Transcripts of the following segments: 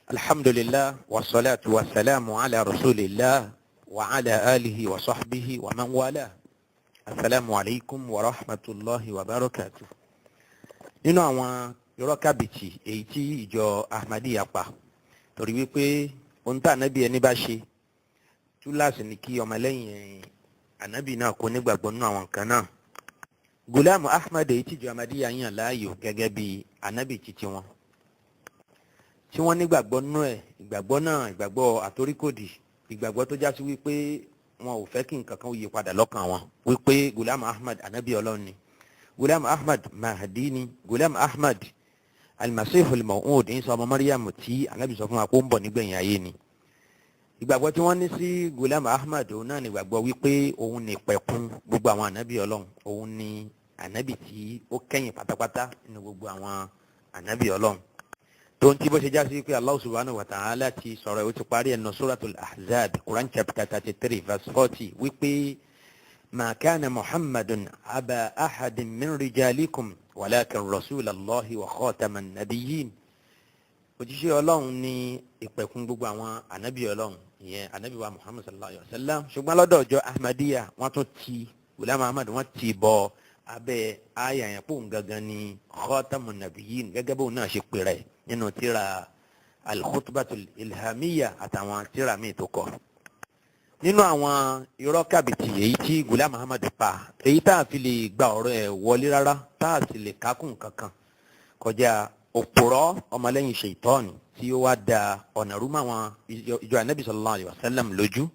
الحمد لله والصلاة والسلام على رسول الله وعلى آله وصحبه ومن والاه. السلام عليكم ورحمة الله وبركاته. nínú àwọn irọ́ kábìtì èyí tí ìjọ Ahmadiyya pa torí wípé ohun tí ànábì ẹni bá ṣe túláàsì ni kí ọmọlẹ́yìn ànábì náà kó nígbàgbọ́ nínú àwọn nǹkan náà. Ghulam Ahmad èyí tí ìjọ Ahmadiyya yàn láàyò gẹ́gẹ́ bí ànábì títí wọn tí wọ́n nígbàgbọ́ nínú ẹ̀, ìgbàgbọ́ náà ìgbàgbọ́ àtoríkòdì, ìgbàgbọ́ tó já sí wípé wọn ò fẹ́ kí nǹkan kan yí padà lọ́kàn wọn wípé Ghulam Ahmad ànábì Ọlọ́run ni, Ghulam Ahmad Mahdi ni, Ghulam Ahmad al-Masihul Maw'ud Isa ọmọ Maryam tí ànábì sọ fún wa kó ń bọ̀ nígbẹ̀yìn ayé ni. Ìgbàgbọ́ tí wọ́n ní sí Ghulam Ahmad òun náà ni ìgbàgbọ́ wípé òun ni ìpẹ̀kun gbogbo àwọn ànábì Ọlọ́run, òun ni ànábì tí ó kẹ́yìn pátápátá nínú gbogbo àwọn ànábì Ọlọ́run. tó ń tí bó ṣe já sí pé Allah subhanahu wa ta'ala ti sọ̀rọ̀ ó ti parí ẹnu suratul Ahzab Quran chapter 33 verse 40 wípé ma kana Muhammadun aba ahadin min rijalikum walakin rasulallahi wa khataman nabiyyin. Òjíṣẹ́ Ọlọ́run ní ìpẹ̀kun gbogbo àwọn ànábì Ọlọ́run, ìyẹn ànábì wa Muhammad sallallahu alaihi wasallam. Ṣùgbọ́n lọ́dọ̀ ọjọ́ Ahmadiyya wọ́n tún ti Ghulam Ahmad wọ́n ti bọ abẹ́ àyà yẹn pòun gangan ní khatamun nabiyyin gẹ́gẹ́ bóun náà ṣe pè rẹ̀ nínú tírà al-khutbatul ilhamiyya àtàwọn tírà míì tó kọ. Nínú àwọn irọ́ kàbìtì èyí tí Ghulam Ahmad pa, èyí tá a fi lè gba ọ̀rọ̀ ẹ̀ wọlé rárá, tá a sì lè kákùn kankan kọjá òpùrọ́ ọmọlẹ́yìn ṣèitọ́ọ̀nì tí ó wá da ọ̀nà rúmọ́ àwọn ìjọ ànábì sallallahu alaihi wasallam lójú.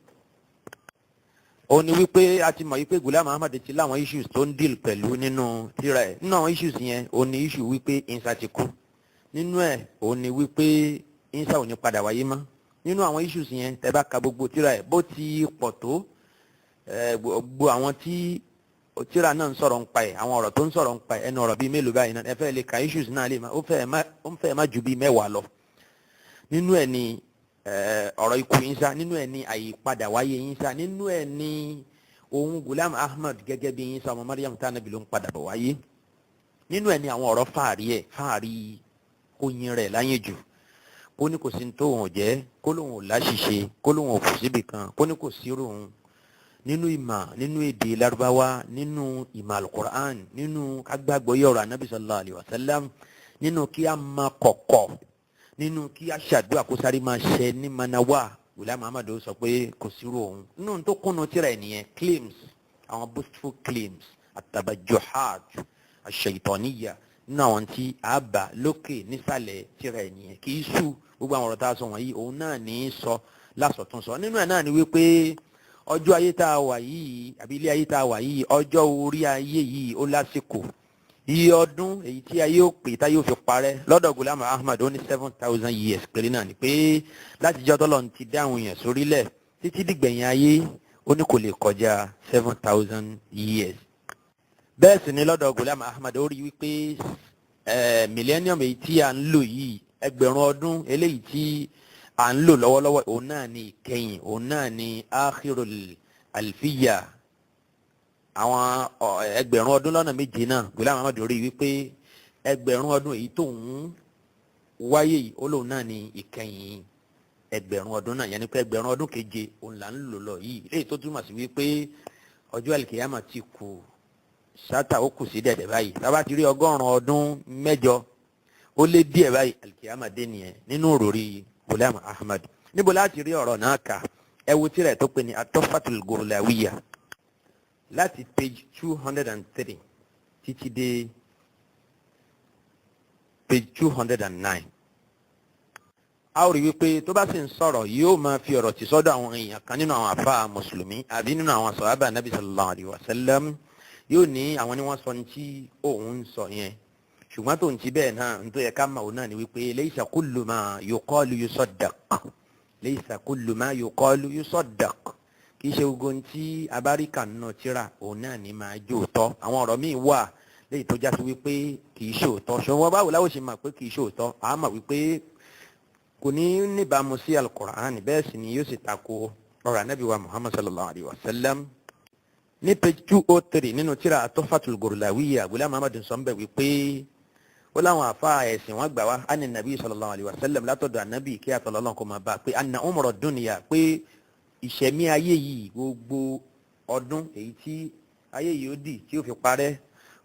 Ó ní wípé a ti mọ̀ wípé Ghulam Ahmad ti láwọn issues tó ń deal pẹ̀lú nínú tírà ẹ̀. Nínú àwọn issues yẹn ó ní issue wípé Isa ti kú. Nínú ẹ̀ ó ní wípé Isa ò ní padà wáyé mọ́. Nínú àwọn issues yẹn tẹ́ bá ka gbogbo tírà ẹ̀ bó ti pọ̀ tó gbogbo àwọn tí tírà náà ń sọ̀rọ̀ ń pa ẹ̀, àwọn ọ̀rọ̀ tó ń sọ̀rọ̀ ń pa ẹ̀, ẹnu ọ̀rọ̀ bíi mélòó báyìí náà ẹ fẹ́ lè ka issues náà lè má ó fẹ́ má ju bíi 10 lọ. Nínú ẹ̀ ni ọ̀rọ̀ ikú Isa, nínú ẹ̀ ni àyípadà wáyé Isa, nínú ẹ̀ ni ohun Ghulam Ahmad gẹ́gẹ́ bí Isa ọmọ Maryam tí Ànábì ló ń padà bọ̀ wáyé. Nínú ẹ̀ ni àwọn ọ̀rọ̀ fàárí oyin rẹ̀ láyé jù, kó ní kò sí ní tóun ò jẹ́, kó lóun ò láṣìṣe, kó lóun ò kù síbì kan, kó ní kò sí ròun nínú ìmọ̀, nínú èdè Lárúbáwá, nínú ìmọ̀ al-Qur'an, nínú kágbàgbọ́ yọ̀rọ̀ Ànábì sallallahu alaihi wasallam, nínú kí a máa kọ̀kọ̀, nínú kí a ṣàdúrà kó sáré máa ṣe ní manawa. Ghulam Ahmad sọ pé kò sí ròun. Nínú tó kúnnú tírà ẹ̀ nìyẹn, claims, àwọn boastful claims, at-tabajjuhat ash-shaytaniyya nínú àwọn tí a bá lókè nísàlẹ̀ tírà ẹ̀ nìyẹn. Kì í sú gbogbo àwọn ọ̀rọ̀ tá a sọ wọ̀nyí, òun náà ní í sọ lásọ̀túnsọ. Nínú ẹ̀ náà ni wípé ọjọ́ ayé tá a wà yìí àbí ilé ayé tá a wà yìí, ọjọ́ orí ayé yìí ó lásìkò. Iye ọdún èyí tí ayé ó pè tá yóò fi parẹ́ lọ́dọ̀ Ghulam Ahmad ó ní 7,000 years péré náà ni pé láti jọ́ tọ́lọ́ ti dá àwọn èèyàn sórílẹ̀ títí dìgbẹ̀yìn ayé ó ní kò lè kọjá 7,000 years. Bẹ́ẹ̀ sì ni lọ́dọ̀ Ghulam Ahmad ó rí wípé millennium èyí tí à ń lò yìí, ẹgbẹ̀rún ọdún eléyìí tí à ń lò lọ́wọ́lọ́wọ́, òun náà ni ìkẹyìn, òun náà ni akhirul alfiyya. Àwọn ẹgbẹ̀rún ọdún lọ́nà méje náà Ghulam Ahmad rí wípé ẹgbẹ̀rún ọdún èyí tó ń wáyé yìí ó lóun náà ni ìkẹyìn ẹgbẹ̀rún ọdún náà, yẹn ni pé ẹgbẹ̀rún ọdún keje òun là ń lò lọ yìí, léyìí tó túmọ̀ sí wípé ọjọ́ àlìkìyámà ti kù sátà ó kù sí dẹ̀dẹ̀ báyìí. Tá bá ti rí 100 ọdún 8 ó lé díẹ̀ báyìí àlìkìyámà dé nìyẹn nínú òròrí Ghulam Ahmad. Níbo láti rí ọ̀rọ̀ náà kà? Ẹ wo tírà tó pè ní At-Tuhfatul Gurlawiyya láti page 203 títí dé page 209. A ó rí wípé tó bá sì ń sọ̀rọ̀ yóò máa fi ọ̀rọ̀ tì sọ́dọ̀ àwọn èèyàn kan nínú àwọn àfáà mùsùlùmí àbí nínú àwọn sàhábà Nabi sallallahu alaihi wasallam. Yóò ní àwọn ni wọ́n sọ ní tí òun ń sọ yẹn. ṣùgbọ́n tó ń ti bẹ́ẹ̀ náà ń tó yẹ ká mọ̀ náà ni wípé laysa kullu ma yuqalu yusaddaq, laysa kullu ma yuqalu yusaddaq, kì í ṣe gbogbo ohun tí abáríkà náà tíra òun náà ní máa jó òótọ́. àwọn ọ̀rọ̀ míì wà léyìí tó já sí wípé kì í ṣe òótọ́, ṣùgbọ́n báwo láwo ṣe mọ̀ pé kì í ṣe òótọ́? a mọ̀ wípé kò ní níbàámu sí al-Qur'an, bẹ́ẹ̀ sì ni yóò sì tako ọ̀rọ̀ Ànábì wa Muhammad sallallahu alayhi wa sallam. ní page 203 nínú tíra Tuhfatul Gurlawiyya, Ghulam Muhammad sọ ń bẹ̀ wípé ó láwọn àfa ẹ̀sìn wọn gbà wá ani Nabi sallallahu alayhi wa sallam látọ̀dọ̀ Ànábì kí àtọ̀lọ́lọ́ kó máa bá a pé anna umra dunya, pé ìṣẹ̀mí ayé yìí gbogbo ọdún èyí tí ayé yìí ó dì tí ó fi parẹ́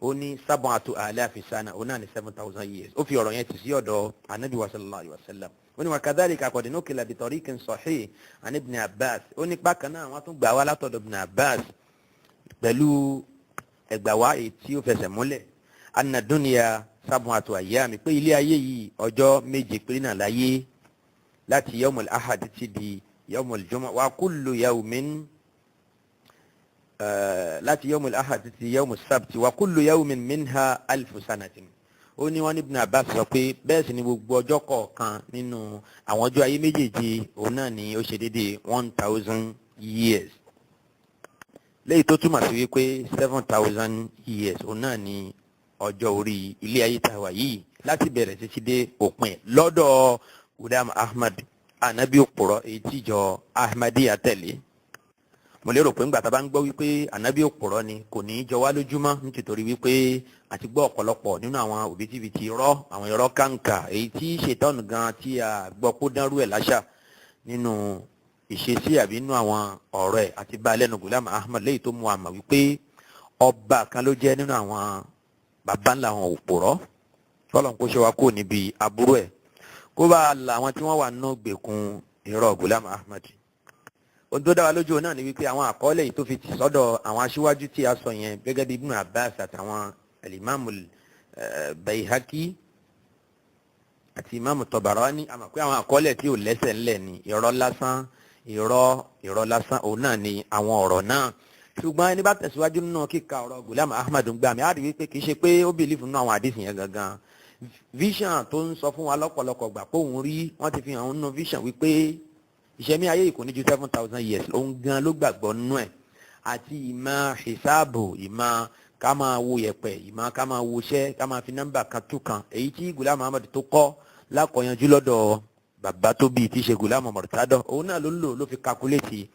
ó ní 7,000 sana, ó náà ní 7,000 years. ó fi ọ̀rọ̀ yẹn tì sí ọ̀dọ̀ Ànábì wa sallallahu alayhi wa sallam. ó ní wa kadhalika qad nukila bi tariqin sahih an Ibn Abbas, ó ní bákan náà wọ́n tún gbà wá látọ̀dọ̀ Ibn Abbas pẹ̀lú ẹgbà wá èyí tí ó fẹsẹ̀ múlẹ̀ anna dunya 7 ayyam, pé ilé ayé yìí ọjọ́ méje péré náà láyé, láti yawmul ahad ti di yawmul jumu'ah wa kullu yawmin láti yawmul ahad ti yawmus sabt wa kullu yawmin minha 1000 sanatin. ó ní wọ́n ní Ibn Abbas sọ pé bẹ́ẹ̀ sì ni gbogbo ọjọ́ kọ̀ọ̀kan nínú àwọn ọjọ́ ayé méjèèjì òun náà ni ó ṣe déédéé 1000 years, léyìí tó túmọ̀ sí wípé 7,000 years òun náà ni ọjọ́ orí ilé ayé tá a wà yìí láti bẹ̀rẹ̀ títí dé òpin lọ́dọ̀ Ghulam Ahmad, ànábì òpùrọ́ èyí tí ìjọ Ahmadiyya tẹ̀lé. mo lérò pé ńgbà tá a bá ń gbọ́ wípé ànábì òpùrọ́ ni kò ní í jọ wá lójúmọ́, nítorí wípé àti gbọ́ ọ̀pọ̀lọpọ̀ nínú àwọn òbítíbitì irọ́, àwọn irọ́ kàǹkà èyí tí ṣètọ́nù gan tí a gbọ́ kó dánrú ẹ̀ láṣà nínú ìṣesí àbí nínú àwọn ọ̀rọ̀ ẹ̀ àti bá lẹ́nu Ghulam Ahmad, léyìí tó mú àmọ̀ wípé ọba kan ló jẹ́ nínú àwọn bàbá ńlá àwọn òpùrọ́. Ọlọ́run kó ṣe wá kó níbi aburú ẹ̀, kó bá la àwọn tí wọ́n wà nínú gbèkùn irọ́ Ghulam Ahmad. ohun tó dá wa lójú náà ni wípé àwọn àkọọ́lẹ̀ yìí tó fi tì sọ́dọ̀ àwọn aṣíwájú tí a sọ yẹn gẹ́gẹ́ bí Ibn Abbas àtàwọn al-Imam Bayhaqi àti Imam Tabarani, àmọ́ pé àwọn àkọọ́lẹ̀ tí ò lẹ́sẹ̀ ńlẹ̀ ni irọ́ lásán òun náà ni àwọn ọ̀rọ̀ náà. ṣùgbọ́n ẹni bá tẹ̀síwájú nínú kíka ọ̀rọ̀ Ghulam Ahmad ń gbà mí, á rí wípé kì í ṣe pé ó bìlífù nínú àwọn àdìsí yẹn gangan. vision tó ń sọ fún wa lọ́pọ̀lọpọ̀ gbà pé òun rí, wọ́n ti fi hàn nínú vision wípé ìṣẹ̀mí ayé yìí kò ní ju 7,000 years, òun gan ló gbàgbọ́ nínú ẹ̀. àti ìmọ̀ hisabu, ìmọ̀ ká máa wo yẹ̀pẹ̀, ìmọ̀ ká máa wo iṣẹ́, ká máa fi nọ́mbà kan tú kan, èyí tí Ghulam Ahmad tó kọ́ lákọ̀ọ́yanjú lọ́dọ̀ bàbá tó bí tí ṣe Ghulam Murtada, òun náà ló lò ló fi calculate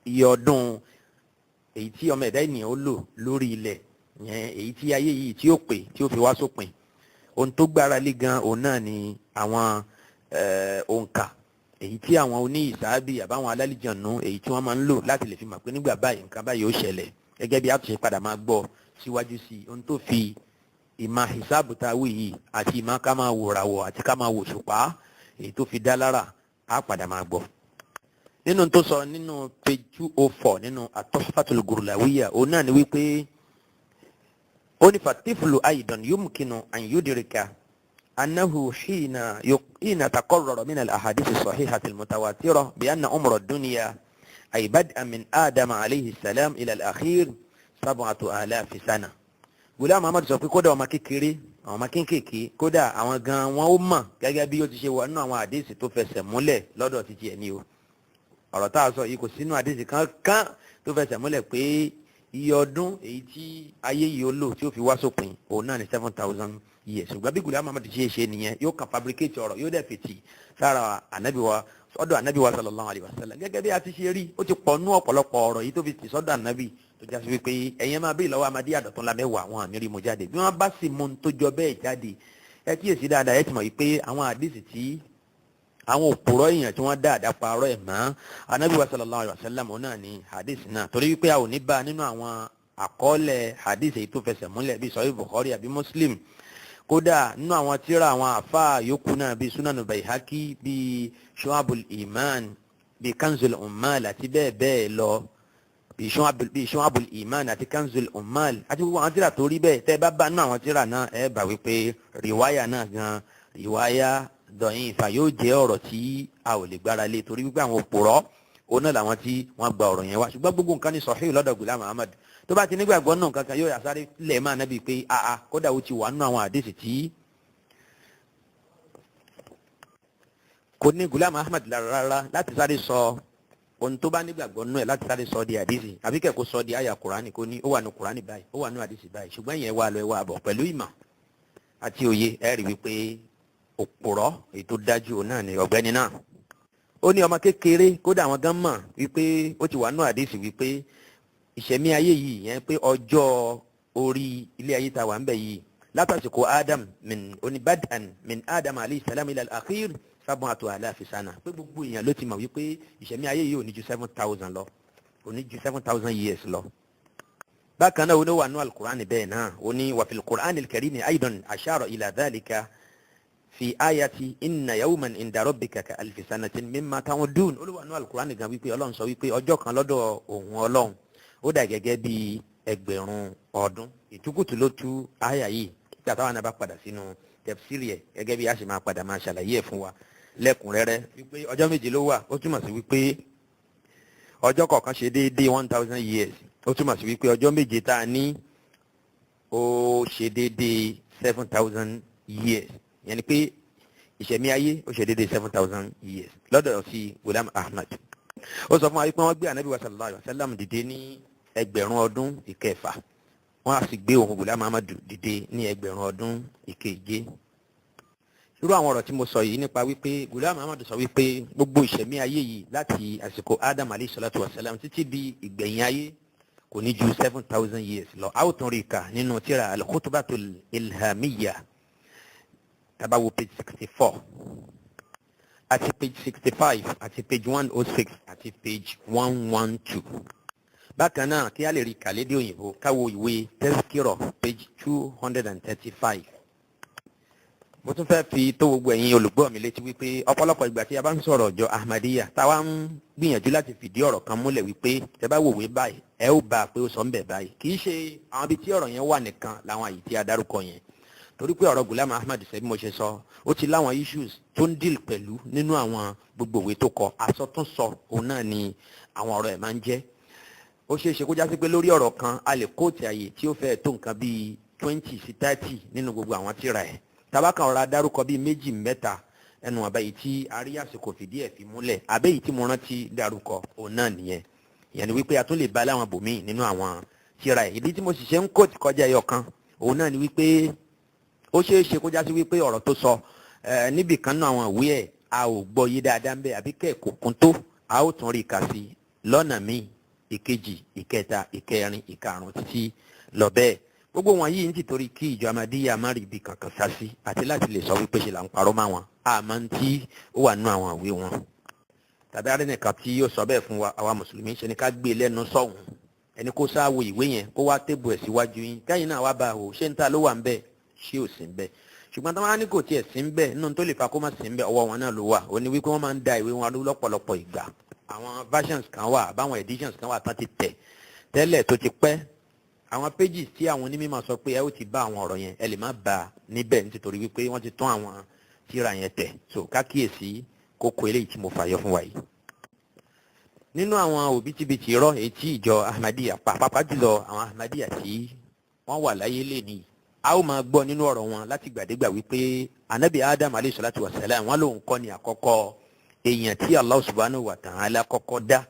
iye ọdún èyí tí ọmọ ẹ̀dá ènìyàn ó lò lórí ilẹ̀ yẹn, èyí tí ayé yìí tí ó pè tí ó fi wá sópin. ohun tó gbára lé gan òun náà ni àwọn òǹkà èyí tí àwọn oní ìsáábì àbáwọn alálìjànú èyí tí wọ́n máa ń lò láti lè fi mọ̀ pé nígbà báyìí nǹkan báyìí ó ṣẹlẹ̀, gẹ́gẹ́ bí a tún ṣe padà máa gbọ́ síwájú sí i. ohun tó fi ìmọ̀ hisabu tá a wí yìí àti ìmọ̀ ká máa wò ràwọ̀ àti ká máa wò ṣùpá èyí tó fi dá lára á padà máa gbọ́. nínú tó sọ nínú page 204 nínú Tuhfatul Gurlawiyya òun náà ni wípé ó ní fatiflu aidan yumkinu an yudrika annahu hina taqarrara min al-ahadith as-sahihah al-mutawatirah bi anna umra ad-dunya ay bad'a min Adam alayhi salam ila al-akhir 7,000 sana. Ghulam Ahmad sọ pé kódà ọmọ kékeré, àwọn ọmọ kéékèèké, kódà àwọn gan wọn ó mọ̀ gẹ́gẹ́ bí ó ti ṣe wà nínú àwọn àdéhìsì tó fẹsẹ̀ múlẹ̀ lọ́dọ̀ títí ẹ̀ ní o. ọ̀rọ̀ tá a sọ yìí kò sínú àdéhìsì kankan tó fẹsẹ̀ múlẹ̀ pé iye ọdún èyí tí ayé yìí ó lò tí ó fi wá sópin òun náà ní 7,000 years. ṣùgbọ́n bí Ghulam Ahmad ṣe nìyẹn, yóò kàn fabricate ọ̀rọ̀, yóò dẹ̀ fètì sára sọ́dọ̀ ànábì wa sallallahu alayhi wa sallam. gẹ́gẹ́ bí a ti ṣe rí, ó ti pọ̀ nú ọ̀pọ̀lọpọ̀ ọ̀rọ̀ yìí tó fi tì sọ́dọ̀ ànábì tó já sí wípé ẹ̀yẹn máa bí ìlọ́wọ́ Ahmadiyya dọ̀tún la mẹ́wàá àwọn àmì rí mo jáde. bí wọ́n bá sì mú un tó jọ bẹ́ẹ̀ jáde, ẹ kíyèsí dáadáa, ẹ ti mọ̀ wípé àwọn àdìsí tí àwọn òpùrọ́ èèyàn tí wọ́n dá àdápa ọ̀rọ̀ ẹ̀ mọ́ ànábì wa sallallahu alayhi wa sallam òun náà ní àdìsí náà, torí wípé a ò ní bá nínú àwọn àkọọ́lẹ̀ àdìsí èyí tó fẹsẹ̀ múlẹ̀ bíi Sahih Bukhari àbí Muslim. kódà nínú àwọn tírà àwọn àfáà yòókù náà bíi Sunan Bayhaqi, bíi Shu'abul Iman, bíi Kanzul Ummal àti bẹ́ẹ̀ bẹ́ẹ̀ lọ, bíi Shu'abul Iman àti Kanzul Ummal àti gbogbo àwọn tírà tó rí bẹ́ẹ̀. tẹ́ bá bá nínú àwọn tírà náà ẹ bá wípé rìwáyà náà gan rìwáyà dọ̀yìn ìfà yóò jẹ́ ọ̀rọ̀ tí a ò lè gbára lé, torí wípé àwọn òpùrọ́ òun náà làwọn tí wọ́n gba ọ̀rọ̀ yẹn wá. ṣùgbọ́n gbogbo nǹkan ní sahih lọ́dọ̀ Ghulam Ahmad, tó bá ti nígbàgbọ́ náà kankan yóò yàsáré lẹ̀ máa nábì pé kódà ó ti wà nínú àwọn àdéhìí tí kò ní Ghulam Ahmad lára rárá láti sáré sọ ohun tó bá nígbàgbọ́ nínú ẹ̀ láti sáré sọ di àdéhìí àbí kẹ́kọ̀ọ́ sọ di àyà Kùránì kò ní ó wà ní Kùránì báyìí ó wà ní àdéhìí báyìí ṣùgbọ́n ìyẹn wà lọ ẹ wà bọ̀ pẹ̀lú ìmọ̀ àti òye ẹ rí wípé òpùrọ́ èyí tó dájú náà ni ọ̀gbẹ́ni náà. Ó ní ọmọ kékeré kódà àwọn gan mọ̀ wípé ó ti wà nínú àdéhìí wípé ìṣẹ̀mí ayé yìí yẹn pé ọjọ́ orí ilé ayé ta wà ń bẹ̀ yìí látàsìkò Adam oníbàdàn min Adam alayhi salam ila al-akhir sábọn àtò àláfi sánà pé gbogbo èèyàn ló ti mọ̀ wípé ìṣẹ̀mí ayé yìí ò ní ju 7,000 lọ ò ní ju 7,000 years lọ. bákan náà ó ní wà nínú al-Qur'an bẹ́ẹ̀ náà ó ní wa fil Qur'an al-karim aidan ashara ila dhalika fi ayati inna yawman inda rabbika ka alfi sanatin mimma ta'udun. ó ló wà nínú al-Qur'an gan wípé Ọlọ́run sọ wípé ọjọ́ kan lọ́dọ̀ òun Ọlọ́run ó dà gẹ́gẹ́ bí ẹgbẹ̀rún ọdún. ìtukùtù ló tú àyà yìí tí àtàwọn náà bá padà sínú tẹ̀fsírì ẹ̀ gẹ́gẹ́ bí a ṣe máa padà máa ṣàlàyé ẹ̀ fún wa lẹ́kùnrẹ́rẹ́ wípé ọjọ́ méje ló wà ó túmọ̀ sí wípé ọjọ́ kọ̀ọ̀kan ṣe déédéé 1,000 years ó túmọ̀ sí wípé ọjọ́ méje tá a ní ó ṣe déédéé 7,000 years ìyẹn ni pé ìṣẹ̀mí ayé ó ṣe déédéé 7,000 years lọ́dọ̀ sí Ghulam Ahmad. ó sọ fún wa wípé wọ́n gbé ànábì wa sallallahu alaihi wasallam dìde ní ẹgbẹ̀rún ọdún ìkẹfà wọ́n á sì gbé òun Ghulam Ahmad dìde ní ẹgbẹ̀rún ọdún ìkeje. irú àwọn ọ̀rọ̀ tí mo sọ yìí nípa wípé Ghulam Ahmad sọ wípé gbogbo ìṣẹ̀mí ayé yìí láti àsìkò Adam alayhi salatu wasalam títí di ìgbẹ̀yìn ayé kò ní ju 7,000 years lọ. a ó tún rí kà nínú tírà al-khutbatul ilhamiyya tabawo page 64 àti page 65 àti page 106 àti page 112. bákan náà kí a lè rí kàlédé òyìnbó káwo ìwé tẹ́síkìrọ̀ page 235. mo tún fẹ́ fi tó gbogbo ẹ̀yin olùgbọ́ mi létí wípé ọ̀pọ̀lọpọ̀ ìgbà tí a bá ń sọ̀rọ̀ ọjọ́ Ahmadiyya táwa ń gbìyànjú láti fìdí ọ̀rọ̀ kan múlẹ̀ wípé tẹ́ bá wòwe báyìí ẹ ó bá a pé ó sọ ń bẹ̀ báyìí kì í ṣe àwọn ibi tí ọ̀rọ̀ yẹn wà nìkan làwọn àyè tí a dárúkọ yẹn torí pé ọ̀rọ̀ Ghulam Ahmad ṣe bí mo ṣe sọ ó ti láwọn issues tó ń deal pẹ̀lú nínú àwọn gbogbo ìwé tó kọ àsọtúnsọ òun náà ni àwọn ọ̀rọ̀ ẹ̀ máa ń jẹ́. ó ṣeé ṣe kó jásí pé lórí ọ̀rọ̀ kan a lè kóòtù àyè tí ó fẹ́ tó nǹkan bíi 20 sí 30 nínú gbogbo àwọn tírà ẹ̀ tabakan ọ̀rọ̀ adárúkọ bíi méjì mẹ́ta ẹnu àbá yìí tí a rí àsìkò fìdí ẹ̀ fi múlẹ̀ àbẹ́ yìí tí mo rántí dárúkọ òun náà nìyẹn. ìyẹn ni wípé a tún lè bá láwọn bòmíì nínú àwọn tírà ẹ̀ ìdí tí mo sì ṣe ń kóòtù kọjá ẹyọ kan òun náà ni wípé ó ṣeé ṣe kó jásí wípé ọ̀rọ̀ tó sọ níbì kan náà àwọn ìwé ẹ̀ a ò gbọ́ yé dáadáa ń bẹ àbí kẹ́ẹ̀kọ́ kún tó a ó tún rí i kà sí lọ́nà míì ìkejì ìkẹta ìkẹrin ìkarùn títí lọ bẹ́ẹ̀. gbogbo wọn yìí ń ti torí kí ìjọ Ahmadiyya má rí ibi kankan sá sí àti láti lè sọ wípé ṣe là ń parọ́ máa wọn àmọ́ ń tí ó wà nínú àwọn ìwé wọn. tàbí arẹ́nìkan tí yóò sọ bẹ́ẹ̀ fún wa àwa mùsùlùmí ṣe ni ká gbé lẹ́nu sọ̀hún ẹni kó sáwo ìwé yẹn kó wá tébù ẹ̀ síwájú yín kẹ́yìn náà wá bá a wò ṣé ń ta ló wà ń bẹ́ẹ̀ ṣé ò sí ń bẹ́ẹ̀ ṣùgbọ́n táwọn á ní kò tiẹ̀ sí ń bẹ́ẹ̀ nínú tó lè fa kó má sí ń bẹ́ẹ̀ ọwọ́ wọn náà ló wà ó ní wípé wọ́n máa ń da ìwé wọn lọ́pọ̀lọpọ̀ ìgbà àwọn versions kan wà àbáwọn editions kan wà tán ti tẹ̀ tẹ́lẹ̀ tó ti pẹ́ àwọn pages tí àwọn onímọ̀ sọ pé ẹ ó ti bá àwọn ọ̀rọ̀ yẹn ẹ lè má bá a níbẹ̀ nítorí wípé wọ́n ti tún àwọn tírà yẹn tẹ̀ so kákíyèsí kókó eléyìí tí mo fàyọ fún wa yìí. nínú àwọn òbítíbitì irọ́ èyí tí ìjọ Ahmadiyya pàápàá jùlọ àwọn Ahmadiyya tí wọ́n wà láyé lẹ́nìí a ó máa gbọ́ nínú ọ̀rọ̀ wọn láti gbàdégbà wípé anabi Adam alayhi salatu wa salam wọn lòun kọ́ ni àkọ́kọ́ èèyàn tí Allah subhanahu wa ta'ala kọ́kọ́ dá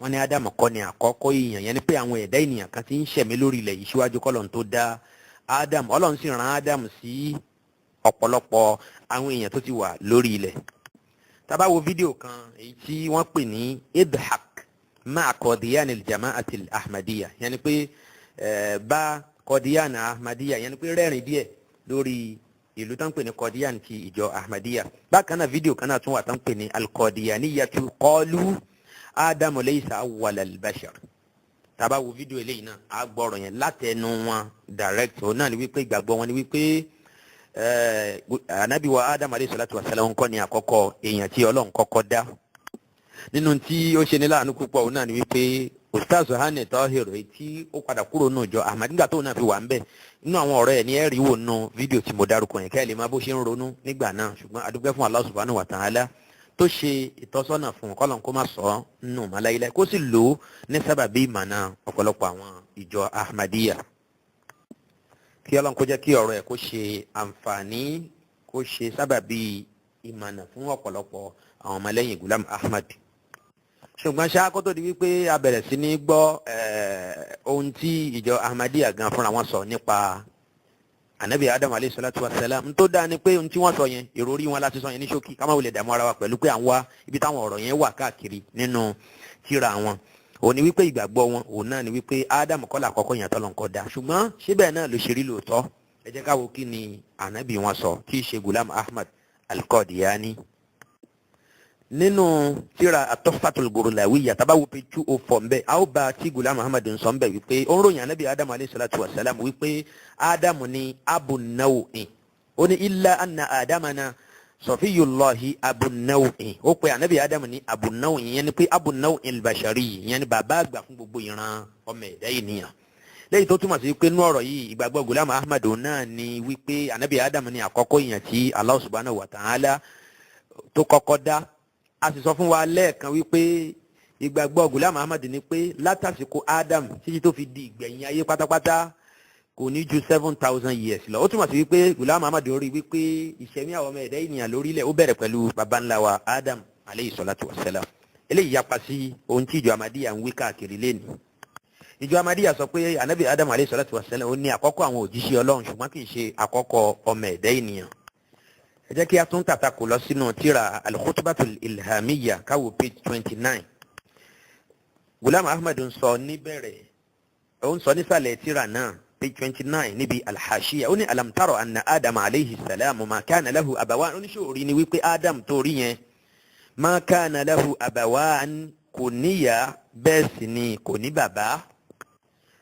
wọ́n ní Adam kọ́ ni àkọ́kọ́ èèyàn yẹn ni pé àwọn ẹ̀dá ènìyàn kan ti ń ṣẹ̀mí lórí ilẹ̀ yìí síwájú kọ́lọ́n tó dá Adam Ọlọ́run sì rán Adam sí ọ̀pọ̀lọpọ̀ àwọn èèyàn tó ti wà lórí ilẹ̀. tá bá wo fídíò kan èyí tí wọ́n pè ní idhak ma'a qadiyan al-jama'ati al-ahmadiyya yẹn ni pé bá qadiyan ahmadiyya yẹn ni pé rẹ́rìn díẹ̀ lórí ìlú tán pè ní qadiyan ti ìjọ Ahmadiyya. bákan náà fídíò kan náà tún wà tán pè ní al-qadiyaniyatu qalu Adamu laysa awwal al-bashar. tá bá wo fídíò eléyìí náà a gbọ́rọ̀ yẹn látẹnu wọn direct ó náà ni wípé ìgbàgbọ́ wọn ni wípé anabi wa Adam alayhi salatu wa salam kọ́ ni àkọ́kọ́ èèyàn tí Ọlọ́run kọ́kọ́ dá. nínú tí ó ṣe ní láàánú púpọ̀ ó náà ni wípé Ustadh Hane Tahir tí ó padà kúrò nù jọ Ahmad nígbà tó náà fi wà ń bẹ̀ nínú àwọn ọ̀rọ̀ ẹ̀ ní ẹ̀rí wò nù fídíò tí mo dárúkọ yẹn kẹ́ ẹ lè má bó ṣe ń ronú nígbà náà ṣùgbọ́n adúgbẹ́ fún Allah subhanahu wa ta'ala tó ṣe ìtọ́sọ́nà fún kọ́lọ́n kó má sọ nù mọ́láyílẹ̀ kó sì lò ó ní sábàbí ìmọ̀nà ọ̀pọ̀lọpọ̀ àwọn ìjọ Ahmadiyya. Kí Ọlọ́run kó jẹ́ kí ọ̀rọ̀ ẹ̀ kó ṣe àǹfààní, kó ṣe sábàbí ìmọ̀nà fún ọ̀pọ̀lọpọ̀ àwọn ọmọlẹ́yìn Ghulam Ahmad. Ṣùgbọ́n ṣá kó tó di wípé a bẹ̀rẹ̀ sí ní gbọ́ ohun tí ìjọ Ahmadiyya gan fúnra wọn sọ nípa Ànábì Adam alayhi salatu wa salam, n tó dáa ni pé ohun tí wọ́n sọ yẹn ìròrí wọn láti sọ yẹn ní ṣókí, ká má wulẹ̀ dààmú ara wa pẹ̀lú pé à ń wá ibi táwọn ọ̀rọ̀ yẹn wà káàkiri nínú tírà wọn. Òun ni wípé ìgbàgbọ́ wọn òun náà ni wípé Adam kọ́ là kọ́kọ́ yẹn tọ́lọ́ nǹkan dá, ṣùgbọ́n síbẹ̀ náà ló ṣe rí lóòótọ́. Ẹ jẹ́ ká wo kí ni ànábì wọn sọ tí í ṣe Ghulam Ahmad al-Qadiani nínú tírà at-Tuhfatul Gurlawiyya tabawo page 204 ńbẹ̀ a ó bá tí Ghulam Ahmad ń sọ ńbẹ̀ wípé ó ń ròyìn ànábì Adam alayhi salatu wa salam wípé Adam ni abu naw'in, ó ní illa anna adamana Safiyullahi abu naw'in, ó pe ànábì Adam ní abu naw'in, yẹn ni pé abu naw'in al-bashari, yẹn ni bàbá àgbà fún gbogbo ìran ọmọ ẹ̀dá ènìyàn. Lẹ́yìn tó túmọ̀ sí pé nú ọ̀rọ̀ yìí ìgbàgbọ́ Ghulam Ahmad náà ni wípé ànábì Adam ni àkọ́kọ́ èèyàn tí Allah subhanahu wa ta'ala tó kọ́kọ́ dá. A sì sọ fún wa lẹ́ẹ̀kan wípé ìgbàgbọ́ Ghulam Ahmad ni pé látàsíkò Adam títí tó fi di ìgbẹ̀yìn ayé pátápátá kò ní ju 7,000 years lọ. Ó túmọ̀ sí wípé Ghulam Ahmad rí wípé ìṣẹ̀mí àwọn ọmọ ẹ̀dá ènìyàn lórílẹ̀ ó bẹ̀rẹ̀ pẹ̀lú baba ńlá wa Adam alayhi salatu wassalam. Eléyìí yapa sí ohun tí ìjọ Ahmadiyya ń wí káàkiri lẹ́nu. Ìjọ Ahmadiyya sọ pé ànábì Adam alayhi salatu wassalam ó ní àkọ́kọ́ àwọn òjíṣẹ́ Ọlọ́run ṣùgbọ́n kì í ṣe àkọ́kọ́ ọmọ ẹ̀dá ènìyàn. Ẹ jẹ́ kí a tún tàtàkù lọ sínú tírà al-Khutbatul Ilhamiyya káwò page 29. Ghulam Ahmad ń sọ níbẹ̀rẹ̀, ó ń sọ nísàlẹ̀ tírà náà page 29 níbi al-Hashiyya, ó ní alam tara anna Adam alayhi salam ma kana lahu abawan, oníṣòrí ni wípé Adam tó rí yẹn ma kana lahu abawan, kò níyà bẹ́ẹ̀ sì ni kò ní bàbá.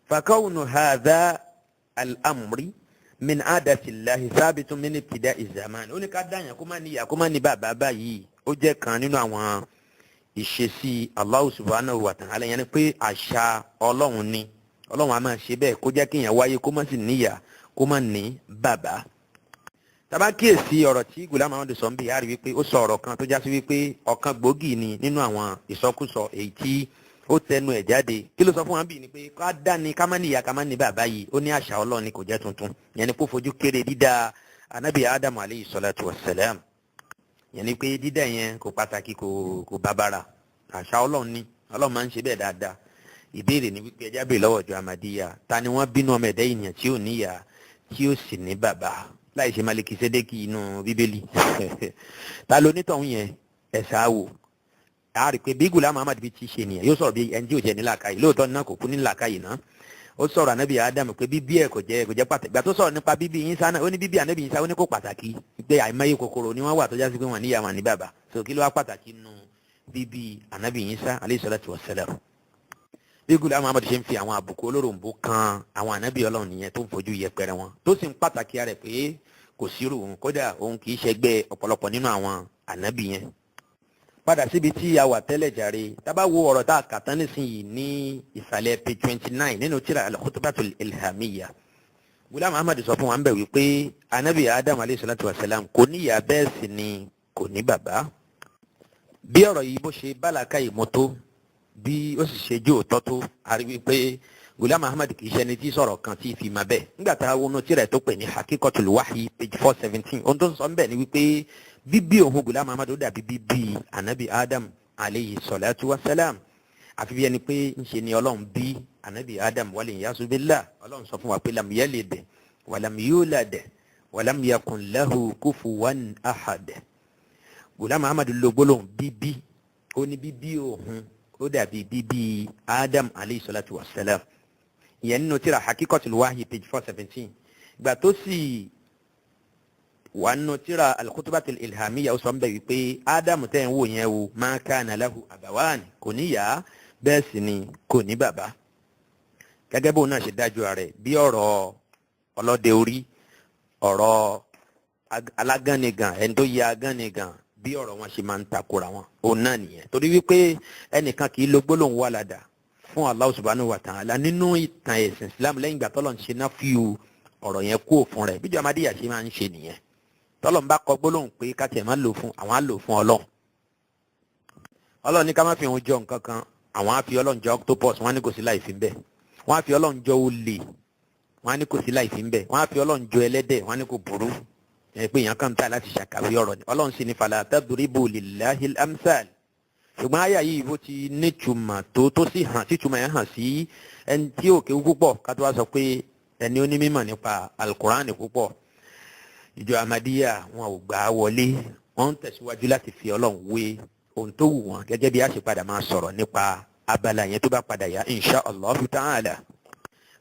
Fa kawnu hadha al-amri min adatillahi sábìtún min ibtida'i zaman, ó ní ká dáyàn kó má níyà kó má ní bàbá báyìí ó jẹ́ kan nínú àwọn ìṣesí Allah subhanahu wa ta'ala, yẹn ni pé àṣà Ọlọ́run ni Ọlọ́run a máa ṣe bẹ́ẹ̀ kó jẹ́ kí èèyàn wáyé kó má sì níyà kó má ní bàbá. Tàbá kíyèsí ọ̀rọ̀ tí Ghulam Ahmad sọ ń bí yára wípé ó sọ ọ̀rọ̀ kan tó já sí wípé ọ̀kan gbòógì ni nínú àwọn ìsọkúsọ èyí tí ó tẹnu ẹ̀ jáde. Kí ló sọ fún wa bí ni pé ká dání ká má níyà ká má ní bàbá yìí ó ní àṣà Ọlọ́run ni kò jẹ́ tuntun, yẹn ni kó fojú kéré dídá ànábì Adam alayhi salatu wassalam, yẹn ni pé dídá yẹn kò pàtàkì kò bàbàrà, àṣà Ọlọ́run ni Ọlọ́run máa ń ṣe bẹ́ẹ̀ dáadáa. Ìbéèrè ni wípé ẹjá bèèrè lọ́wọ́ ìjọ Ahmadiyya ta ni wọ́n bínú ọmọ ẹ̀dá ènìyàn tí ò níyà tí ó sì ní bàbá láì ṣe Malikisedeki inú Bíbélì ta ló nítọ̀hún yẹn ẹ̀sà wò. A rí pé bí Ghulam Ahmad bí ti ṣe nìyẹn yóò sọ̀rọ̀ bí ẹni tí ò jẹ́ nílàkàyè, lóòótọ́ náà kò kú nílàkàyè náà. Ó sọ̀rọ̀ ànábì Adam pé bíbí ẹ̀ kò jẹ́ pàtàkì. Ìgbà tó sọ̀rọ̀ nípa bíbí Ìsá náà ó ní bíbí ànábì Ìsá ó ní kò pàtàkì pé àìmọye kòkòrò ni wọ́n wà tó jásí pé wọ́n níyà wọn ní bàbá, so kí ló wá pàtàkì nínú bíbí ànábì Ìsá alayhi salatu wassalam. Bí Ghulam Ahmad ṣe ń fi àwọn àbùkù olóròǹbó kan àwọn ànábì Ọlọ́run nìyẹn tó ń fojú yẹpẹrẹ wọn tó sì ń pàtàkì rẹ̀ pé kò sírù òun, kódà òun kì í ṣẹgbẹ́ ọ̀pọ̀lọpọ̀ nínú àwọn ànábì yẹn. Padà síbi tí a wà tẹ́lẹ̀ jàre, tá bá wo ọ̀rọ̀ tá a kà tán nísìnyí ní ìsàlẹ̀ page 29 nínú tírà al-Khutbatul Ilhamiyya. Ghulam Ahmad sọ fún wa ń bẹ̀ wípé ànábì Adam alayhi salatu wassalam kò níyà bẹ́ẹ̀ sì ni kò ní bàbá. Bí ọ̀rọ̀ yìí bó ṣe bálàkà ìmọ́tó bí ó sì ṣe jó òótọ́ tó, a rí wípé Ghulam Ahmad kì í ṣe ẹni tí sọ̀rọ̀ kan tí fi máa bẹ́ẹ̀. Nígbà tá a wọnú tírà tó pè ní Haqiqatul Wahyi page 417, ohun tó ń sọ ń bẹ̀ ni wípé bíbí òun Ghulam Ahmad ó dàbí bíbí ànábì Adam alayhi salatu wassalam, àfi bí ẹni pé ń ṣe ni Ọlọ́run bí ànábì Adam wal iyazu billah. Ọlọ́run sọ fún wa pé lam yalid wa lam yulad wa lam yakun lahu kufuwan ahad. Ghulam Ahmad ló gbólóhùn bíbí, ó ní bíbí òun ó dàbí bíbí Adam alayhi salatu wassalam, ìyẹn nínú tírà Haqiqatul Wahyi page 417. Ìgbà tó sì wà nínú tírà al-Khutbatul Ilhamiyya ó sọ ń bẹ̀ wípé Adam tẹ́ ń wò yẹn o ma kana lahu abawan, kò níyà bẹ́ẹ̀ sì ni kò ní bàbá. Gẹ́gẹ́ bóun náà ṣe dájú rẹ̀ bí ọ̀rọ̀ ọlọ́dẹ orí, ọ̀rọ̀ alágánnigan ẹni tó yẹ agánnigan, bí ọ̀rọ̀ wọn ṣe máa ń takora wọn òun náà nìyẹn. Torí wípé ẹnìkan kì í lo gbólóhùn wàlàdà fún Allah subhanahu wa ta'ala nínú ìtàn ẹ̀sìn Islam lẹ́yìn ìgbà tọ́lọ̀ ń ṣe náà fi ọ̀rọ̀ yẹn kú òfin rẹ̀. Bíjọ́ Ahmadiyya ṣe máa ń ṣe nìyẹn. Tọ́lọ̀ ń bá kọ gbólóhùn pé káti ẹ̀ máa lò fún àwọn á lò fún Ọlọ́run. Ọlọ́run ní ká má fi òun jọ nǹkan kan, àwọn á fi Ọlọ́run jọ octopus, wọ́n á ní kò sí láì fi ń bẹ̀. Wọ́n á fi Ọlọ́run jọ olè, wọ́n á ní kò sí láì fi ń bẹ̀. Wọ́n á fi Ọlọ́run jọ ẹlẹ́dẹ̀, wọ́n á ní kò burú. Ẹ pé èèyàn kan tà láti ṣàkàwé ọ̀rọ̀ ni. Ọlọ́run sì ní fala tadribu lillahil amsal. Ṣùgbọ́n àyà yìí bó ti nítumọ̀ tó sì hàn, títúmọ̀ yẹn hàn sí ẹni tí ò kéwú púpọ̀, ká tó wá sọ pé ẹni ó ní mímọ̀ nípa Al-Qur'an púpọ̀. Ìjọ Ahmadiyya wọn ò gbà á wọlé, wọ́n ń tẹ̀síwájú láti fi Ọlọ́run wé ohun tó wù wọ́n, gẹ́gẹ́ bí a ṣe padà máa sọ̀rọ̀ nípa abala yẹn tó bá padà yá insha Allahu ta'ala.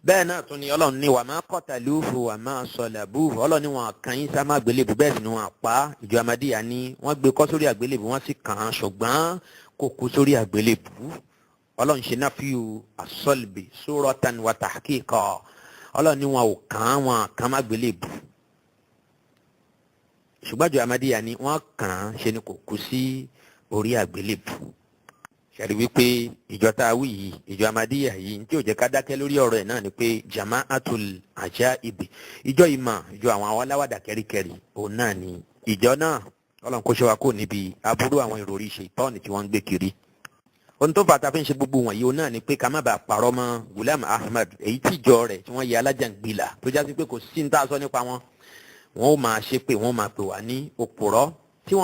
Bẹ́ẹ̀ náà tún ni Ọlọ́run ní wa ma qataluhu wa ma salabuhu. Ọlọ́run ní wọn kàn yín sá má àgbélébù, bẹ́ẹ̀ sì ni wọn pa. Ìjọ Ahmadiyya ní wọ́n gbé kọ́ sórí àgbélébù, wọ́n sì kàn án, ṣùgbọ́n kò kú sórí àgbélébù. Ọlọ́run ṣe nafiyu as-salbi suratan wa tahqiqa. Ọlọ́run ní wọn ò kàn má àgbélébù, ṣùgbọ́n ìjọ Ahmadiyya ní wọ́n kàn án, ṣe ni kò kú sí orí àgbélébù. Ṣàrí wípé ìjọ tá a wí yìí, ìjọ Ahmadiyya yìí, tí ò jẹ́ ká dákẹ́ lórí ọ̀rọ̀ ẹ̀ náà ni pé jama'atul ajaibi, ìjọ ìmọ̀, ìjọ àwọn aláwàdà kẹ́ríkẹ́rí, òun náà ni ìjọ náà. Ọlọ́run kó ṣe wa kó níbi aburú àwọn ìròrí ṣètánì tí wọ́n ń gbé kiri. Ohun tó fà tá a fi ń ṣe gbogbo wọ̀nyí òun náà ni pé ká má bàa parọ́ mọ́ Ghulam Ahmad, èyí tí ìjọ rẹ̀ tí wọ́n yẹ alájàngbìlà tó já sí pé kò sí ní tá a sọ nípa wọn. Wọ́n ó máa ṣe pé wọ́n máa pè wá ní òpùrọ́.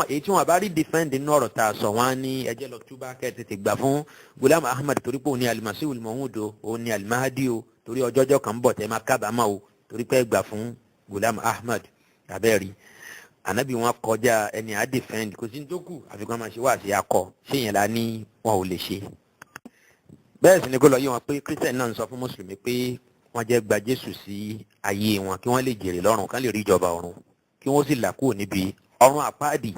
Èyí tí wọ́n bá rí defend nínú ọ̀rọ̀ tá a sọ, wọ́n á ní ẹjẹ́ lọ túbá kẹ́ tètè gbà fún Ghulam Ahmad, torí pé òun ni al-Masih al-Maw'ud o, òun ni al-Mahdi o, torí ọjọ́jọ́ kan bọ̀ tẹ́ máa kábàámọ̀ o, torí pé gbà fún Ghulam Ahmad. Abẹ́rí ànábì wọn kọjá ẹni à defend, kò sí ní tó kù àfikún máa ṣe wá sí akọ, ṣé yẹn la ní wọn ò lè ṣe. Bẹ́ẹ̀ sì ni kó lọ yé wọn pé Christian náà ń sọ fún Mùsùlùmí pé wọ́n jẹ́ gba Jésù sí ayé wọn kí wọ́n lè jèrè lọ́run, kán lè rí ìjọba ọ̀run, kí wọ́n sì là kúrò níbi ọ̀run àpáàdì.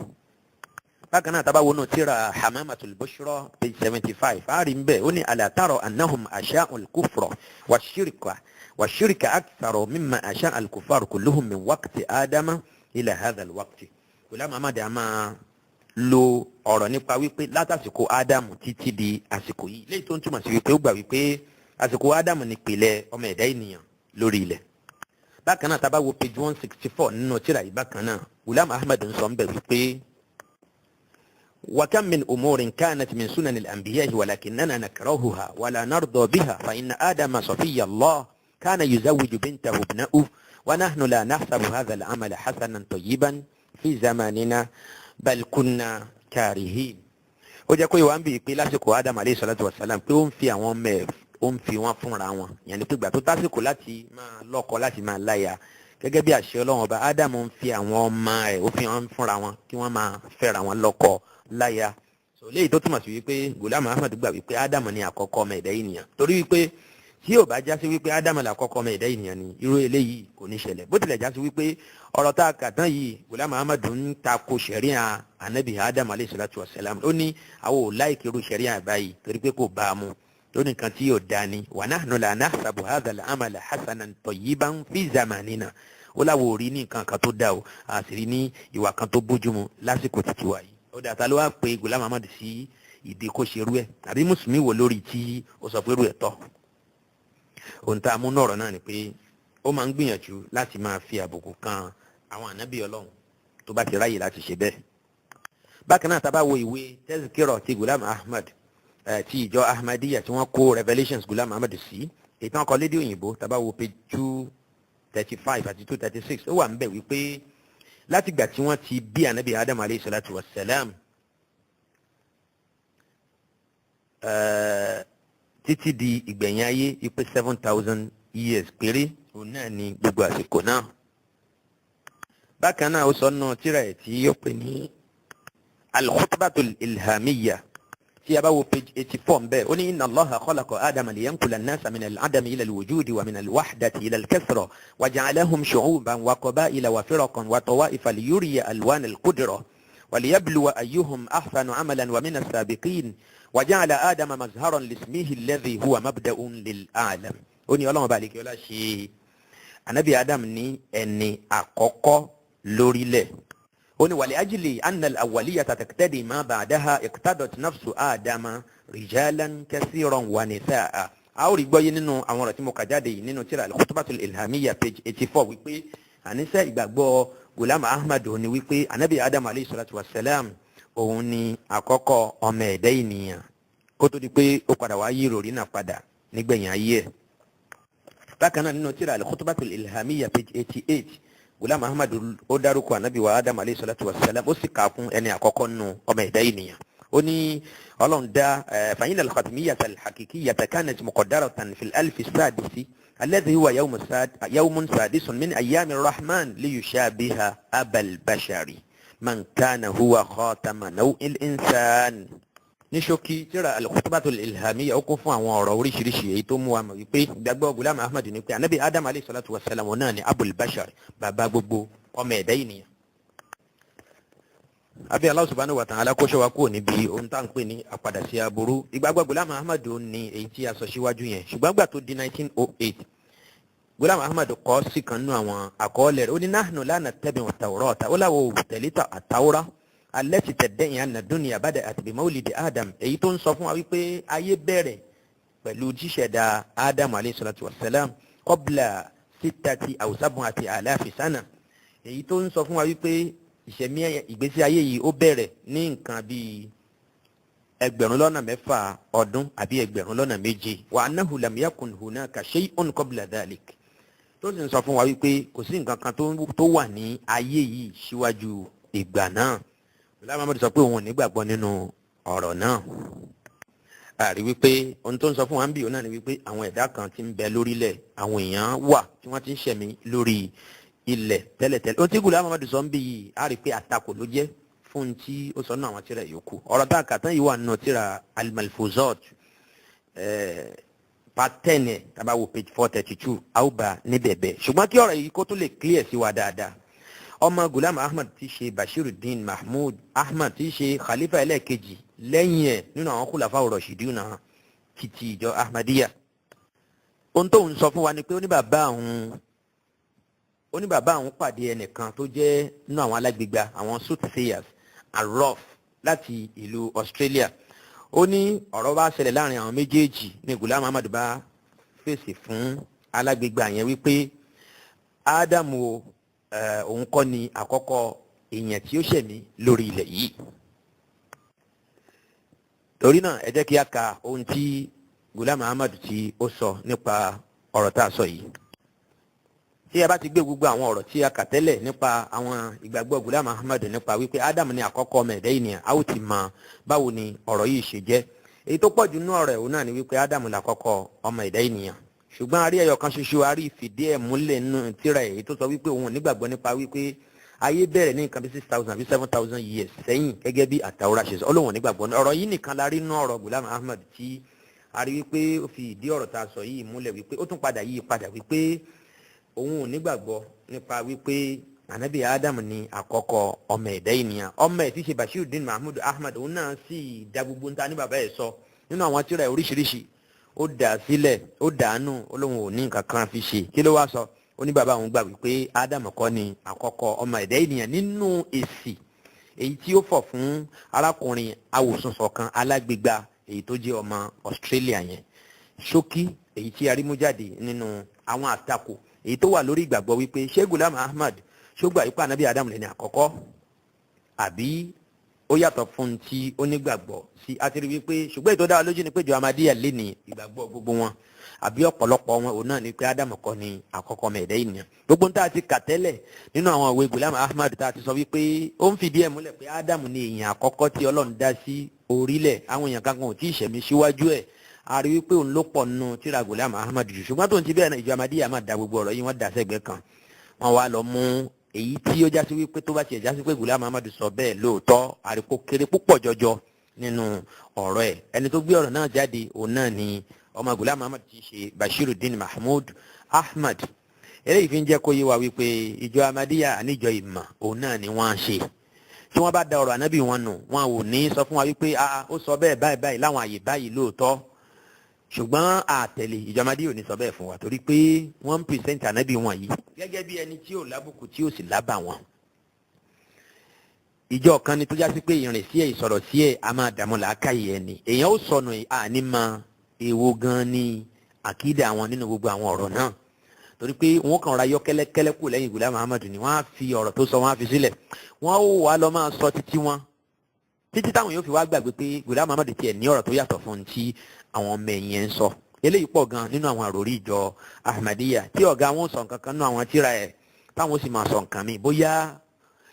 Bákan náà tábà wọnú tíra Hamamatul Bushra page 75, àárín ń bẹ̀ ó ní ala tara annahum asha'ul kufra wa shirka aktharu mimma asha'a al-kuffar kulluhum min waqti Adama ila hadha al-waqti. Ghulam Ahmad a máa lo ọ̀rọ̀ nípa wípé látàsìkò Ádámù títí di àsìkò yìí, léyìí tó ń túmọ̀ sí wípé ó gbà wípé àsìkò Ádámù ni ìpìlẹ̀ ọmọ ẹ̀dá ènìyàn lórí ilẹ̀. Bákan náà tábà wo page 164 nínú tíra yìí, bákan náà Ghulam Ahmad ń sọ ń bẹ̀ wípé wa kam min umurin kanat min sunan al-anbiya'i walakinnana nakrahuha wala narda biha fa inna Adama safiyya Allah kana yuzawwiju bintahu ibnahu wa nahnu la nahsabu hadha al-amala hasanan tayyiban fi zamanina bal kunna karihin. Ó jẹ́ kó ìwà ń bí pé lásìkò Adam alayhi salatu wa salam pé ó ń fi àwọn mẹ́ẹ̀ ó ń fi wọn fúnra wọn, yẹn ni pé ìgbà tó tásìkò láti máa lọ́kọ láti máa láya, gẹ́gẹ́ bí àṣẹ Ọlọ́run ọba, Adam ń fi àwọn ọmọ ẹ̀ ó fi wọn fúnra wọn kí wọ́n máa fẹ́ra wọn lọ́kọ láya. So léyìí tó túmọ̀ sí wípé Ghulam Ahmad gbà wípé Adam ni àkọ́kọ́ ọmọ ẹ̀dá ènìyàn, torí wípé tí ò bá já sí wípé Adam là àkọ́kọ́ ọmọ ẹ̀dá ènìyàn ni irú eléyìí kò ní ṣẹlẹ̀. Bó tilẹ̀ já sí wípé ọ̀rọ̀ tá a kà tán yìí Ghulam Ahmad ń tako ṣẹ̀ríà Ànábì Adam alayhi salatu wa salam, ó ní àwọn ò láìkí irú ṣẹ̀ríà báyìí torí pé kò bá a mú, ó ní nǹkan tí yóò dání. Wa nahnu la nahsabu hadha al-amala hasanan tayyiban fi zamanina, ó láwọ̀ orí ní nǹkan kan tó dá o, àṣírí ní ìwà kan tó bójúmu lásìkò títí wa yìí. Ó dàtà ló wá pé Ghulam Ahmad sí ìdí kó ṣe rú ẹ̀, àbí mùsùlùmí wò lórí tí ó sọ pé rú ẹ̀ tọ́. Ohun tá a mú nọ̀rọ̀ náà ni pé ó máa ń gbìyànjú láti máa fi àbùkù kan àwọn ànábì Ọlọ́run tó bá ti ráyè láti ṣe bẹ́ẹ̀. Bákan náà tá a bá wo ìwé tẹ́síkírọ̀ ti Ghulam Ahmad ti ìjọ Ahmadiyya tí wọ́n kó Revelations Ghulam Ahmad sí, èyí tí wọ́n kọ lédè òyìnbó, tá a bá wo page 235 àti 236, ó wà ń bẹ̀ wípé látìgbà tí wọ́n ti bí ànábì Adam alayhi salatu wa salam títí di ìgbẹ̀yìn ayé ipe 7,000 years péré, òun náà ni gbogbo àsìkò náà. Bákan náà ó sọ nù tírà ẹ̀ tí ó pè ní al-khutbatul ilhamiyya, tí a bá wo page 84 ń bẹ̀, ó ní inna Allaha khalaqa Adama liyankula an-nasa min al-adami ila al-wujudi wa min al-wahdati ila al-kathra wa ja'alahum shu'uban wa qaba'ila wa firaqan wa tawa'ifa liyuriya alwan al-qudra wa liyabluwa ayyuhum ahsanu amalan wa min as-sabiqin wa ja'ala Adama mazharan lismihi alladhi huwa mabda'un lil-a'lam. Ó ní Ọlọ́run bá lè kí ọlá ṣe ànábì Adam ní ẹni àkọ́kọ́ lórílẹ̀. ó ní wàlẹ̀ ajílẹ̀ anna al-awwaliyata taqtadi ma ba'daha iqtadat nafsu Adama rijalan kathiran wa nisaa. a ó rí gbọ́ yé nínú àwọn ọ̀rọ̀ tí mo kà jáde yìí nínú tírà al-khutbatul ilhamiyya page 84 wípé àníṣe ìgbàgbọ́ Ghulam Ahmad ní wípé ànábì Adam alayhi salatu wa salam òun ni àkọ́kọ́ ọmọ ẹ̀dá ènìyàn kó tó di pé ó padà wá yí ìròrí náà padà nígbẹ̀yìn ayé ẹ̀. bákan náà nínú tírà al-khutbatul ilhamiyya page 88 Ghulam Ahmad ó dárúkọ ànábì wa Adam alayhi salatu wa salam ó sì kà fún ẹni àkọ́kọ́ nínú ọmọ ẹ̀dá ènìyàn. ó ní ọlọ́run dá fa inna al-khatmiyyata al-haqiqiyyata kanat muqaddaratan fil alfi sadisi الذي هو يوم سادس من أيام الرحمن ليشابه أبا البشر من كان هو خاتم نوع الإنسان. ní ṣókí tírà al-khutbatul ilhamiyya ó kún fún àwọn ọ̀rọ̀ oríṣiríṣi èyí tó mú wa mọ̀ wípé gbàgbọ́ Ghulam Ahmad ní pé anabi Adam alayhi salatu wa salam náà ni abul bashar bàbá gbogbo ọmọ ẹ̀dá ènìyàn. àbí Allah subhanahu wa ta'ala kó ṣọ́ wa kúrò níbi ohun tá à ń pè ní àpadà sí aburú. ìgbàgbọ́ Ghulam Ahmad ní èyí tí a sọ síwájú yẹn ṣùgbọ́n gbà tó di 1908 Ghulam Ahmad kọ́ sí kan nínú àwọn àkọọ́lẹ̀ rẹ̀ ó ní nahnu la nattabi'u at-tawrata ó láwọ̀ tẹ̀lítà àtàwọ́rá allati tadda'i anna ad-dunya bada'at bi mawlidi Adam èyí tó ń sọ fún wa wípé ayé bẹ̀rẹ̀ pẹ̀lú jíṣẹ̀dá Adam alayhi salatu wa salam qabla 6 aw 7 alafi sana èyí tó ń sọ fún wa wípé ìṣẹ̀mí ìgbésí ayé yìí ó bẹ̀rẹ̀ ní nǹkan bíi 6,000 ọdún àbí 7,000 wa annahu lam yakun hunaka shay'un qabla dhalik tó sì ń sọ fún wa wípé kò sí nǹkan kan tó wà ní ayé yìí síwájú ìgbà náà. Ghulam Ahmad sọ pé òun ò nígbàgbọ́ nínú ọ̀rọ̀ náà. àrí wípé ohun tó ń sọ fún wa ń bì ó náà ni wípé àwọn ẹ̀dá kan ti ń bẹ lórílẹ̀ àwọn èèyàn wà tí wọ́n ti ń ṣẹ̀mí lórí ilẹ̀ tẹ́lẹ̀tẹ́lẹ̀. ohun tí Ghulam Ahmad sọ ń bì yìí á rí pé àtakò ló jẹ́ fún tí ó sọ náà àwọn tírà yòókù. ọ̀rọ̀ tá a kà tán yìí wà nínú tírà al-malfuzat part 10 tàbá wo page 432 àwùbá níbẹ̀ bẹ́ẹ̀. ṣùgbọ́n kí ọ̀rọ̀ yìí kó tó lè clear sí wa dáadáa ọmọ Ghulam Ahmad tí ṣe Bashiruddin Mahmud Ahmad tí ṣe khalifa ẹlẹ́ẹ̀kejì lẹ́yìn ẹ̀ nínú àwọn khulafa ar-rashidun náà títí ìjọ Ahmadiyya. ohun tó ń sọ fún wa ni pé ó ní bàbá àwọn pàdé ẹnìkan tó jẹ́ nínú àwọn alágbègbà àwọn soothsayers arọf láti ìlú Australia. ó ní ọ̀rọ̀ bá ṣẹlẹ̀ láàrin àwọn méjèèjì ní Ghulam Ahmad bá fèsì fún alágbègbà yẹn wípé Ádámù òun kọ́ ni àkọ́kọ́ èèyàn tí ó ṣẹ̀mí lórí ilẹ̀ yìí. torí náà ẹ jẹ́ kí a ka ohun tí Ghulam Ahmad tí ó sọ nípa ọ̀rọ̀ tá a sọ yìí. tí a bá ti gbé gbogbo àwọn ọ̀rọ̀ tí a kà tẹ́lẹ̀ nípa àwọn ìgbàgbọ́ Ghulam Ahmad nípa wípé Ádámù ni àkọ́kọ́ ọmọ ẹ̀dá ènìyàn a ó ti mọ báwo ni ọ̀rọ̀ yìí ṣe jẹ́. èyí tó pọ̀jù nínú ọ̀rọ̀ ẹ̀hún náà ni wípé Ádámù ni àkọ́kọ́ ọmọ ẹ̀dá ènìyàn. ṣùgbọ́n a rí ẹyọ kan ṣoṣo a rí ìfìdí ẹ̀ múlẹ̀ nínú tírà èyí tó sọ wípé òun ò nígbàgbọ́ nípa wípé ayé bẹ̀rẹ̀ ní nǹkan bí 6,000 àbí 7,000 years sẹ́yìn gẹ́gẹ́ bí àtàwọ́rà ṣe sọ Ọlọ́hun ò nígbàgbọ́. ọ̀rọ̀ yìí nìkan la rí nínú ọ̀rọ̀ Ghulam Ahmad tí a rí wípé ó fi ìdí ọ̀rọ̀ tá a sọ yìí múlẹ̀ wípé ó tún padà yí padà wípé òun ò nígbàgbọ́ nípa wípé ànábì Adam ni àkọ́kọ́ ọmọ ẹ̀dá ènìyàn. ọmọ ẹ̀ tí ṣe Bashiruddin Mahmud Ahmad òun náà sì dá gbogbo ń ta ní bàbá ẹ̀ sọ nínú àwọn tírà oríṣiríṣi ó dà sílẹ̀ ó dànù Ọlọ́hun ò ní nǹkan kan fi ṣe. kí ló wá sọ? ó ní bàbá òun gbà wípé Adam kọ́ ni àkọ́kọ́ ọmọ ẹ̀dá ènìyàn nínú èsì èyí tí ó fọ̀ fún arákùnrin awòsùnsọ̀ kan alágbègbà èyí tó jẹ́ ọmọ Australia yẹn. ṣókí èyí tí arímú jáde nínú àwọn àtakò èyí tó wà lórí ìgbàgbọ́ wípé ṣé Ghulam Ahmad ṣógbà ipá ànábì Adam lẹ́ni àkọ́kọ́ àbí ó yàtọ̀ fún tí ó nígbàgbọ́ sí. a ti rí wípé ṣùgbọ́n ètò dára lójú ni pé ìjọ Ahmadiyya lé ní ìgbàgbọ́ gbogbo wọn àbí ọ̀pọ̀lọpọ̀ wọn òun náà ni pé Adam kọ́ ni àkọ́kọ́ ọmọ ẹ̀dá ènìyàn. gbogbo ń tá a ti kà tẹ́lẹ̀ nínú àwọn ìwé Ghulam Ahmad tá a ti sọ wípé ó ń fìdí ẹ̀ múlẹ̀ pé Adam ni èèyàn àkọ́kọ́ tí Ọlọ́run dá sí orílẹ̀ àwọn èèyàn kankan ò tí ì ṣẹ̀mí síwájú ẹ̀. a rí wípé òun ló pọ̀ nínú tírà Ghulam Ahmad jù ṣùgbọ́n tó ń ti bẹ́ẹ̀ náà ìjọ Ahmadiyya máa da gbogbo ọ̀rọ̀ yìí wọ́n dà sẹ́gbẹ́ kan wọ́n wá lọ mú èyí tí ó jásí wípé tó bá tiẹ̀ jásí pé Ghulam Ahmad sọ bẹ́ẹ̀ lóòótọ́ àríkó kéré púpọ̀ jọjọ nínú ọ̀rọ̀ ẹ̀. ẹni tó gbé ọ̀rọ̀ náà jáde òun náà ni ọmọ Ghulam Ahmad tí í ṣe Bashiruddin Mahmud Ahmad. eléyìí fi ń jẹ́ kó yé wa wípé ìjọ Ahmadiyya àníjọ ìmọ̀ òun náà ni wọ́n á ṣe. tí wọ́n bá da ọ̀rọ̀ ànábì wọn nù wọn ò ní sọ fún wa wípé ó sọ bẹ́ẹ̀ báyìí báyìí láwọn àyè báyìí lóòótọ́ ṣùgbọ́n àtẹ̀lé ìjọ Ahmadiyya ò ní sọ bẹ́ẹ̀ fún wa torí pé wọ́n ń pìrìsẹ́ǹtì ànábì wọn yìí gẹ́gẹ́ bí ẹni tí ò lábùkù tí ò sì lábà wọn. ìjọ kan ni tó já sí pé ìrìn sí ẹ̀ ìsọ̀rọ̀ sí ẹ̀ a máa dààmú làákàyè ẹni èèyàn ó sọnù àní mọ èwo gan ni àkídà àwọn nínú gbogbo àwọn ọ̀rọ̀ náà torí pé wọ́n kàn ra yọ kẹ́lẹ́kẹ́lẹ́ kù lẹ́yìn Ghulam Ahmad ni wọ́n á fi ọ̀rọ̀ tó sọ wọ́n á fi sílẹ̀ wọ́n ó wà lọ máa sọ títí wọn títí táwọn yóò fi wá gbàgbé pé Ghulam Ahmad tiẹ̀ ní ọ̀rọ̀ tó yàtọ̀ fún ti àwọn ọmọ ẹ̀yìn ẹ̀ ń sọ. Eléyìí pọ̀ gan nínú àwọn àròrí ìjọ Ahmadiyya tí ọ̀gá wọn sọ nǹkan kan nínú àwọn tírà ẹ̀ táwọn sì máa sọ nǹkan mi bóyá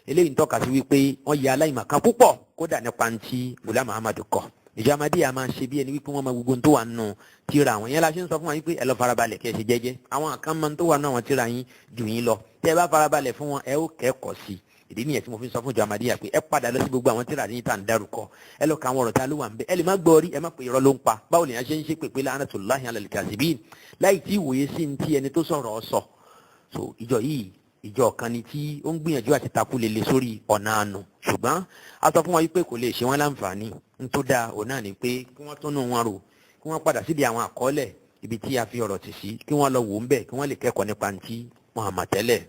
eléyìí ń tọ́ka sí wípé wọ́n ya aláìmọ̀kan púpọ̀ kódà nípa ti Ghulam Ahmad kọ. ìjọ Ahmadiyya máa ń ṣe bí ẹni wípé wọ́n máa gbogbo tó wà nínú tírà àwọn yẹn la ṣe ń sọ fún wa wípé ẹ lọ farabalẹ̀ kẹ́ ẹ ṣe jẹ́jẹ́ àwọn kan máa ń tó wà nínú àwọn tírà yín jù yín lọ tẹ́ ẹ bá farabalẹ̀ fún wọn ẹ ó kẹ́kọ̀ọ́ sí i ìdí nìyẹn tí mo fi sọ fún ìjọ Ahmadiyya pé ẹ padà lọ sí gbogbo àwọn tírà yín tá à ń dárúkọ ẹ lọ ka àwọn ọ̀rọ̀ tá a ló wà ń bẹ ẹ lè má gbọ́ rí ẹ má pè irọ́ ló ń pa báwo lèèyàn ṣe ń ṣe pèpè la'natullahi 'ala al-kadhibin láì tí ìwòye sí ní tí ẹni tó sọ̀rọ̀ ọ sọ. So ìjọ yìí ìjọ kan ni tí ó ń gbìyànjú àti takú lele sórí ọ̀nà àánú ṣùgbọ́n a sọ fún wọn wípé kò lè ṣe wọn láǹfààní ń tó dáa òun náà ni pé kí wọ́n tún nù wọn rò kí wọ́n padà síbi àwọn àkọọ́lẹ̀ ibi tí a fi ọ̀rọ̀ tì sí kí wọ́n lọ wò ń bẹ̀ kí wọ́n lè kẹ́kọ̀ọ́ nípa ti wọn àmọ̀ tẹ́lẹ̀.